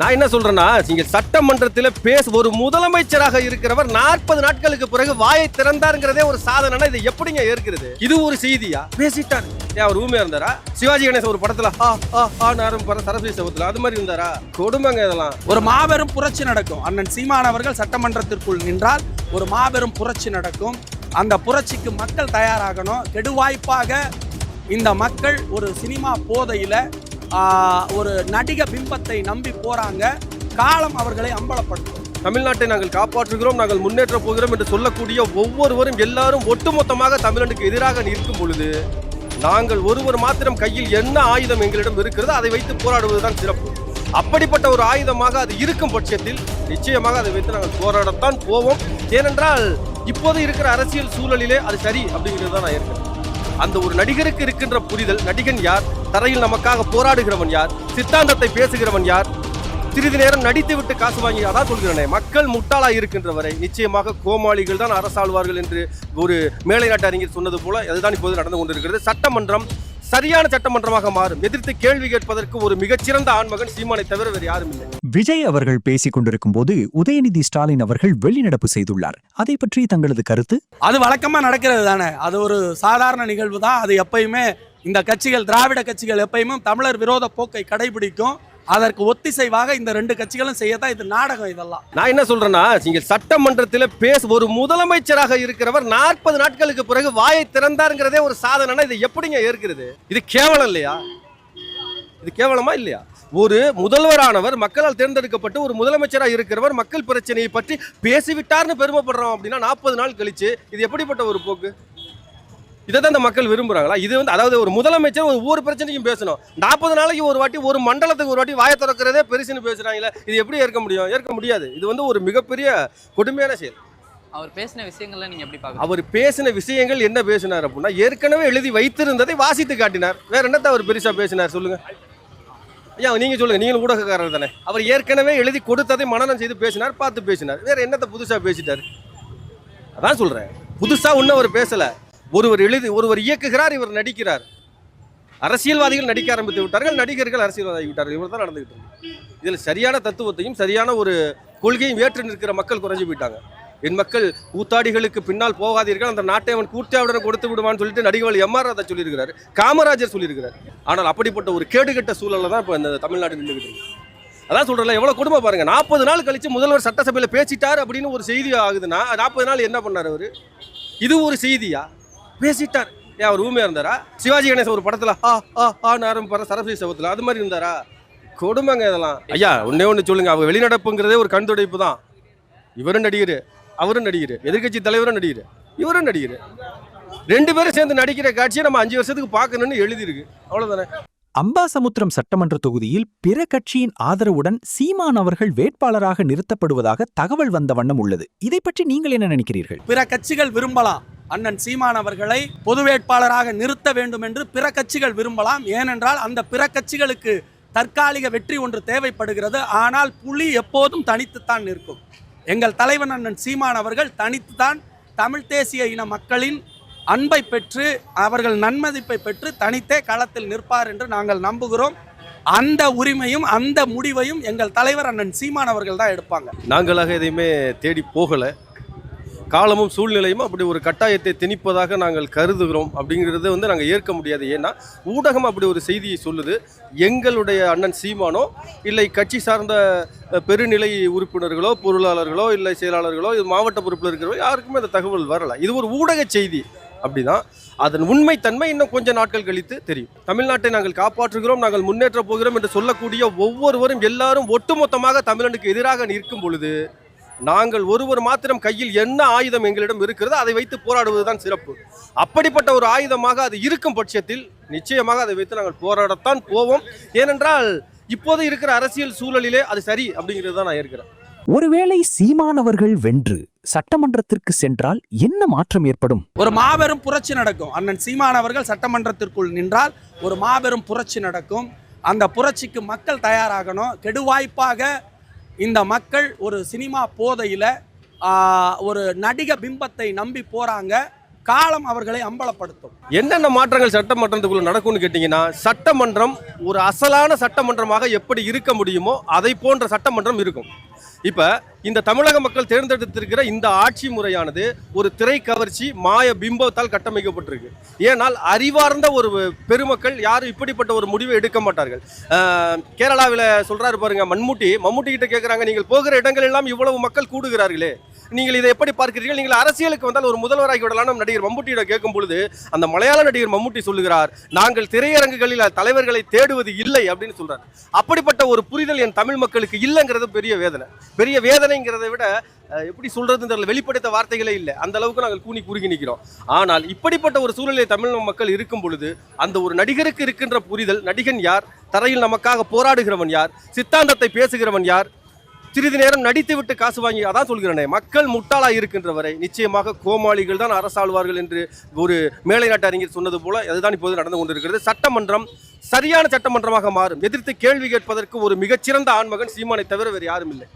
நான் என்ன சொல்றேன்னா, நீங்க சட்டமன்றத்தில் ஒரு முதலமைச்சராக இருக்கிறவர் 40 நாட்களுக்கு பிறகு வாயை திறந்தாருங்கிறதே ஒரு சாதனை. இதை எப்படிங்க ஏற்கிறது? இது ஒரு செய்தியா? பேசிட்டாரு. அவர் ஊமையா இருந்தாரா? சிவாஜி கணேசன் ஒரு படத்துல சரஸ்வதி சபத்துல அது மாதிரி இருந்தாரா? கொடுமைங்க இதெல்லாம். ஒரு மாபெரும் புரட்சி நடக்கும். அண்ணன் சீமான் அவர்கள் சட்டமன்றத்திற்குள் நின்றால் ஒரு மாபெரும் புரட்சி நடக்கும். அந்த புரட்சிக்கு மக்கள் தயாராகணும். கெடுவாய்ப்பாக இந்த மக்கள் ஒரு சினிமா போதையில ஒரு நடிக பிம்பத்தை நம்பி போறாங்க. காலம் அவர்களை அம்பலப்படுத்தும். தமிழ்நாட்டை நாங்கள் காப்பாற்றுகிறோம், நாங்கள் முன்னேற்ற போகிறோம் என்று சொல்லக்கூடிய ஒவ்வொருவரும் எல்லாரும் ஒட்டுமொத்தமாக தமிழ்நாட்டுக்கு எதிராக நிற்கும் பொழுது நாங்கள் ஒருவர் மாத்திரம் கையில் என்ன ஆயுதம் எங்களிடம் இருக்கிறதோ அதை வைத்து போராடுவதுதான் சிறப்பு. அப்படிப்பட்ட ஒரு ஆயுதமாக அது இருக்கும் பட்சத்தில் நிச்சயமாக அதை வைத்து நாங்கள் போராடத்தான் போவோம். ஏனென்றால் இப்போது இருக்கிற அரசியல் சூழலிலே அது சரி அப்படிங்கிறது தான் நான் இருக்கிறேன். அந்த ஒரு நடிகருக்கு இருக்கின்ற புரிதல், நடிகன் யார், தரையில் நமக்காக போராடுகிறவன் யார், சித்தாந்தத்தை பேசுகிறவன் யார், சிறிது நேரம் நடித்து விட்டு காசு வாங்கி, அதான் சொல்கிறேனே, மக்கள் முட்டாளா இருக்கின்ற வரை நிச்சயமாக கோமாளிகள் தான் அரசாழ்வார்கள் என்று ஒரு மேலை நாட்டு அறிஞர் சொன்னது போல அதுதான் இப்போது நடந்து கொண்டிருக்கிறது. சட்டமன்றம் சரியான சட்டமன்றமாக மாறும். எதிர்த்து கேள்வி கேட்பதற்கு ஒரு மிகச்சிறந்த ஆண்மகன் சீமானை தவிர வேறு யாரும் இல்லை. விஜய் அவர்கள் பேசிக் கொண்டிருக்கும் போது உதயநிதி ஸ்டாலின் அவர்கள் வெளிநடப்பு செய்துள்ளார். அதை பற்றி தங்களது கருத்து? அது வழக்கமா நடக்கிறது தானே. அது ஒரு சாதாரண நிகழ்வு தான். அது எப்பயுமே இந்த கட்சிகள், திராவிட கட்சிகள் எப்பயுமே தமிழர் விரோத போக்கை கடைபிடிக்கும். அதற்கு ஒத்திசைவாக இந்த ரெண்டு கட்சிகளும் செய்யத்தான் இது நாடகம். இதெல்லாம் நான் என்ன சொல்றேன்னா, நீங்க சட்டமன்றத்தில் ஒரு முதலமைச்சராக இருக்கிறவர் 40 நாட்களுக்கு பிறகு வாயை திறந்தாருங்கிறதே ஒரு சாதனை. இதை எப்படிங்க ஏற்கிறது? இது கேவலம் இல்லையா? இது கேவலமா இல்லையா? ஒரு முதல்வரானவர் மக்களால் தேர்ந்தெடுக்கப்பட்டு ஒரு முதலமைச்சராக இருக்கிறவர் மக்கள் பிரச்சனையை பற்றி பேசிவிட்டார்னு பெருமைப்படுறோம் அப்படின்னா 40 நாள் கழிச்சு இது எப்படிப்பட்ட ஒரு போக்கு? இதை தான் இந்த மக்கள் விரும்புகிறாங்களா? இது அதாவது ஒரு முதலமைச்சர் ஒவ்வொரு பிரச்சனைக்கும் பேசணும். 40 நாளைக்கு ஒரு வாட்டி, ஒரு மண்டலத்துக்கு ஒரு வாட்டி வாயை திறக்கிறதே பெருசுன்னு பேசுகிறாங்களே, இது எப்படி ஏற்க முடியும்? ஏற்க முடியாது. இது ஒரு மிகப்பெரிய கொடுமையான செயல். அவர் பேசின விஷயங்கள்ல நீங்க எப்படி பார்க்கறீங்க? அவர் பேசின விஷயங்கள் என்ன பேசினார் அப்படின்னா, ஏற்கனவே எழுதி வைத்திருந்ததை வாசித்து காட்டினார். வேற என்னத்தை அவர் பெருசாக பேசினார் சொல்லுங்க ஐயா? நீங்கள் சொல்லுங்கள், நீங்களும் ஊடகக்காரர் தானே. அவர் ஏற்கனவே எழுதி கொடுத்ததை மனனம் செய்து பேசினார், பார்த்து பேசினார். வேற என்னத்தை புதுசாக பேசிட்டார்? அதான் சொல்கிறேன், புதுசாக ஒன்றும் அவர் பேசலை. ஒருவர் இயக்குகிறார், இவர் நடிக்கிறார். அரசியல்வாதிகள் நடிக்க ஆரம்பித்து விட்டார்கள், நடிகர்கள் அரசியல்வாதி விட்டார்கள். இவர் தான் நடந்துகிட்டு இருக்கு. இதில் சரியான தத்துவத்தையும் சரியான ஒரு கொள்கையும் ஏற்று நிற்கிற மக்கள் குறைஞ்சு போயிட்டாங்க. என் மக்கள் கூத்தாடிகளுக்கு பின்னால் போகாதீர்கள், அந்த நாட்டை அவன் கூத்தாவுடன் கொடுத்து விடுவான்னு சொல்லிட்டு நடிகர்கள் எம்ஆர் ராதா சொல்லியிருக்கிறார், காமராஜர் சொல்லியிருக்கிறார். ஆனால் அப்படிப்பட்ட ஒரு கேடுகட்ட சூழலில் தான் இப்போ இந்த தமிழ்நாடு நின்றுகிட்டு இருக்கு. அதான் சொல்கிறேன், எவ்வளோ குடும்பம் பாருங்க. 40 நாள் கழிச்சு முதல்வர் சட்டசபையில் பேசிட்டார் அப்படின்னு ஒரு செய்தி ஆகுதுன்னா 40 நாள் என்ன பண்ணார் அவர்? இது ஒரு செய்தியா? பேசிட்டார். அவர் ஊமையா இருந்தாரா? சிவாஜி கணேசன் ஒரு படத்துல சரஸ்வதி சபத்துல அது மாதிரி இருந்தாரா? கொடுமைங்க இதெல்லாம். ஐயா ஒண்ணு சொல்லுங்க, அவங்க வெளிநடப்புங்கிறதே ஒரு கண் துடைப்பு தான். இவரும் நடிகர், அவரும் நடிகர், எதிர்கட்சி தலைவரும் நடிகர், இவரும் நடிகர். 2 பேரும் சேர்ந்து நடிக்கிற காட்சியை நம்ம 5 வருஷத்துக்கு பார்க்கணும்னு எழுதியிருக்கு. அவ்வளவுதானே. அம்பாசமுத்திரம் சட்டமன்ற தொகுதியில் பிற கட்சியின் ஆதரவுடன் சீமான் அவர்கள் வேட்பாளராக நிறுத்தப்படுவதாக தகவல் வந்த வண்ணம் உள்ளது. இதை பற்றி நீங்கள் என்ன நினைக்கிறீர்கள்? பிற கட்சிகள் விரும்பலாம் அண்ணன் சீமான் அவர்களை பொது வேட்பாளராக நிறுத்த வேண்டும் என்று பிற கட்சிகள் விரும்பலாம். ஏனென்றால் அந்த பிற கட்சிகளுக்கு தற்காலிக வெற்றி ஒன்று தேவைப்படுகிறது. ஆனால் புலி எப்போதும் தனித்துத்தான் நிற்கும். எங்கள் தலைவன் அண்ணன் சீமான் அவர்கள் தனித்துத்தான் தமிழ் தேசிய இன மக்களின் அன்பை பெற்று அவர்கள் நன்மதிப்பை பெற்று தனித்தே களத்தில் நிற்பார் என்று நாங்கள் நம்புகிறோம். அந்த உரிமையும் அந்த முடிவையும் எங்கள் தலைவர் அண்ணன் சீமான் அவர்கள் தான் எடுப்பாங்க. நாங்களாக எதையுமே தேடி போகலை. காலமும் சூழ்நிலையும் அப்படி ஒரு கட்டாயத்தை திணிப்பதாக நாங்கள் கருதுகிறோம். அப்படிங்கிறது நாங்கள் ஏற்க முடியாது. ஏன்னா ஊடகம் அப்படி ஒரு செய்தியை சொல்லுது. எங்களுடைய அண்ணன் சீமானோ இல்லை கட்சி சார்ந்த பெருநிலை உறுப்பினர்களோ பொருளாளர்களோ இல்லை செயலாளர்களோ மாவட்ட பொறுப்பில் இருக்கிறவோ யாருக்குமே அந்த தகவல் வரலை. இது ஒரு ஊடக செய்தி. அப்படிதான் அதன் உண்மைத்தன்மை இன்னும் கொஞ்சம் நாட்கள் கழித்து தெரியும். தமிழ்நாட்டை நாங்கள் காப்பாற்றுகிறோம், நாங்கள் முன்னேற்ற போகிறோம் என்று சொல்லக்கூடிய ஒவ்வொருவரும் எல்லாரும் ஒட்டுமொத்தமாக தமிழ்நாட்டுக்கு எதிராக நிற்கும் பொழுது நாங்கள் ஒருவர் மாத்திரம் கையில் என்ன ஆயுதம் எங்களிடம் இருக்கிறதோ அதை வைத்து போராடுவதுதான் சிறப்பு. அப்படிப்பட்ட ஒரு ஆயுதமாக அது இருக்கும் பட்சத்தில் நிச்சயமாக அதை வைத்து நாங்கள் போராடத்தான் போவோம். ஏனென்றால் இப்போது இருக்கிற அரசியல் சூழலிலே அது சரி அப்படிங்கிறது தான் நான் இருக்கிறேன். ஒருவேளை சீமான் அவர்கள் வென்று சட்டமன்றத்திற்கு சென்றால் என்ன மாற்றம் ஏற்படும்? ஒரு மாபெரும் புரட்சி நடக்கும். அண்ணன் சீமான் அவர்கள் சட்டமன்றத்திற்குள் நின்றால் ஒரு மாபெரும் புரட்சி நடக்கும். அந்த புரட்சிக்கு மக்கள் தயாராகணும். கெடுவாய்ப்பாக இந்த மக்கள் ஒரு சினிமா போதையில் ஒரு நடிக பிம்பத்தை நம்பி போகிறாங்க. காலம் அவர்களை அம்பலப்படுத்தும். என்னென்ன மாற்றங்கள் சட்டமன்றத்துக்குள்ள நடக்கும்னு கேட்டீங்கன்னா, சட்டமன்றம் ஒரு அசலான சட்டமன்றமாக எப்படி இருக்க முடியுமோ அதை போன்ற சட்டமன்றம் இருக்கும். இப்ப இந்த தமிழக மக்கள் தேர்ந்தெடுத்திருக்கிற இந்த ஆட்சி முறையானது ஒரு திரை கவர்ச்சி மாய பிம்பத்தால் கட்டமைக்கப்பட்டிருக்கு. ஏனால் அறிவார்ந்த ஒரு பெருமக்கள் யாரும் இப்படிப்பட்ட ஒரு முடிவை எடுக்க மாட்டார்கள். கேரளாவில் சொல்றாரு பாருங்க, மம்முட்டி கிட்ட கேட்குறாங்க, நீங்கள் போகிற இடங்கள் எல்லாம் இவ்வளவு மக்கள் கூடுகிறார்களே, நீங்கள் இதை எப்படி பார்க்கிறீர்கள்? நீங்கள் அரசியலுக்கு வந்தால் ஒரு முதல்வராகி விடலாம் நடிகர் மம்முட்டியிடம் கேட்கும் பொழுது அந்த மலையாள நடிகர் மம்முட்டி சொல்லுகிறார், நாங்கள் திரையரங்குகளில் தலைவர்களை தேடுவது இல்லை அப்படின்னு சொல்றாரு. அப்படிப்பட்ட ஒரு புரிதல் என் தமிழ் மக்களுக்கு இல்லைங்கிறது பெரிய வேதனைங்கிறதை விட எப்படி சொல்றதுன்னு தெரியல, வெளிப்படுத்த வார்த்தைகளே இல்லை. அந்த அளவுக்கு நாங்கள் கூனி குறுகி நிற்கிறோம். ஆனால் இப்படிப்பட்ட ஒரு சூழலில் தமிழ் மக்கள் இருக்கும் பொழுது அந்த ஒரு நடிகருக்கு இருக்கின்ற புரிதல், நடிகன் யார், தரையில் நமக்காக போராடுகிறவன் யார், சித்தாந்தத்தை பேசுகிறவன் யார், சிறிது நேரம் நடித்து விட்டு காசு வாங்கி, அதான் சொல்கிறேனே, மக்கள் முட்டாளா இருக்கின்ற வரை நிச்சயமாக கோமாளிகள் தான் அரசாழ்வார்கள் என்று ஒரு மேலை நாட்டு அறிஞர் சொன்னது போல அதுதான் இப்போது நடந்து கொண்டிருக்கிறது. சட்டமன்றம் சரியான சட்டமன்றமாக மாறும். எதிர்த்து கேள்வி கேட்பதற்கு ஒரு மிகச்சிறந்த ஆண்மகன் சீமானை தவிர வேறு யாரும் இல்லை.